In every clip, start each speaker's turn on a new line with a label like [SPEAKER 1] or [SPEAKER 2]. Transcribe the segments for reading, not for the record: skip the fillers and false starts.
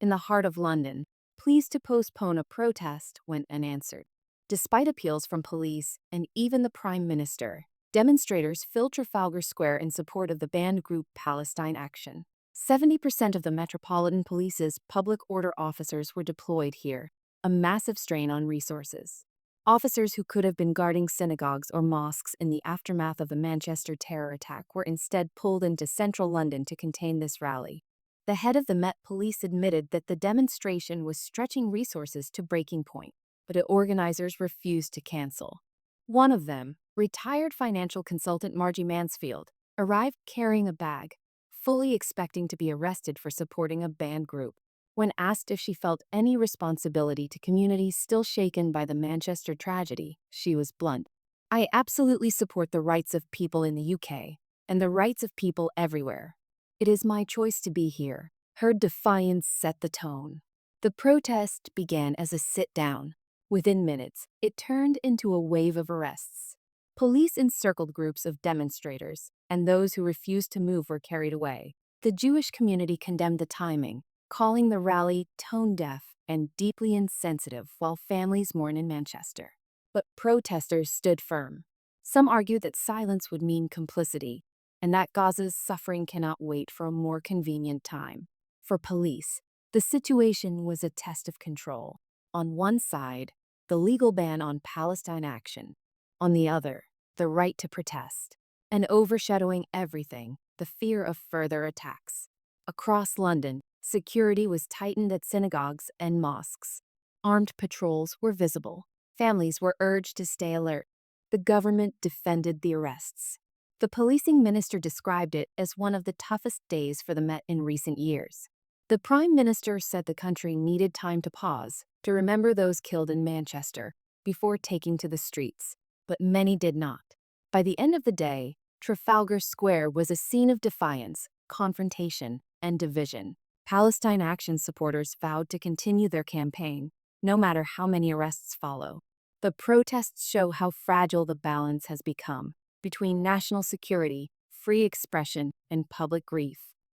[SPEAKER 1] in the heart of London, pleased to postpone a protest went unanswered. Despite appeals from police and even the Prime Minister, demonstrators filled Trafalgar Square in support of the banned group Palestine Action. 70% of the Metropolitan Police's public order officers were deployed here, a massive strain on resources. Officers who could have been guarding synagogues or mosques in the aftermath of the Manchester terror attack were instead pulled into central London to contain this rally. The head of the Met Police admitted that the demonstration was stretching resources to breaking point, but the organizers refused to cancel. One of them, retired financial consultant Margie Mansfield, arrived carrying a bag, fully expecting to be arrested for supporting a banned group. When asked if she felt any responsibility to communities still shaken by the Manchester tragedy, she was blunt. "I absolutely support the rights of people in the UK and the rights of people everywhere. It is my choice to be here." Her defiance set the tone. The protest began as a sit-down. Within minutes, it turned into a wave of arrests. Police encircled groups of demonstrators, and those who refused to move were carried away. The Jewish community condemned the timing, calling the rally tone-deaf and deeply insensitive while families mourn in Manchester. But protesters stood firm. Some argued that silence would mean complicity, and that Gaza's suffering cannot wait for a more convenient time. For police, the situation was a test of control. On one side, the legal ban on Palestine Action. On the other, the right to protest. And overshadowing everything, the fear of further attacks. Across London, security was tightened at synagogues and mosques. Armed patrols were visible. Families were urged to stay alert. The government defended the arrests. The policing minister described it as one of the toughest days for the Met in recent years. The Prime Minister said the country needed time to pause, to remember those killed in Manchester, before taking to the streets, but many did not. By the end of the day, Trafalgar Square was a scene of defiance, confrontation, and division. Palestine Action supporters vowed to continue their campaign, no matter how many arrests follow. The protests show how fragile the balance has become between national security, free expression, and public grief.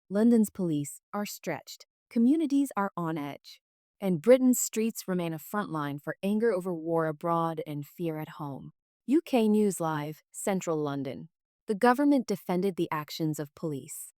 [SPEAKER 1] London's police are stretched, communities are on edge, and Britain's streets remain a front line for anger over war abroad and fear at home. UK News Live, Central London. The government defended the actions of police.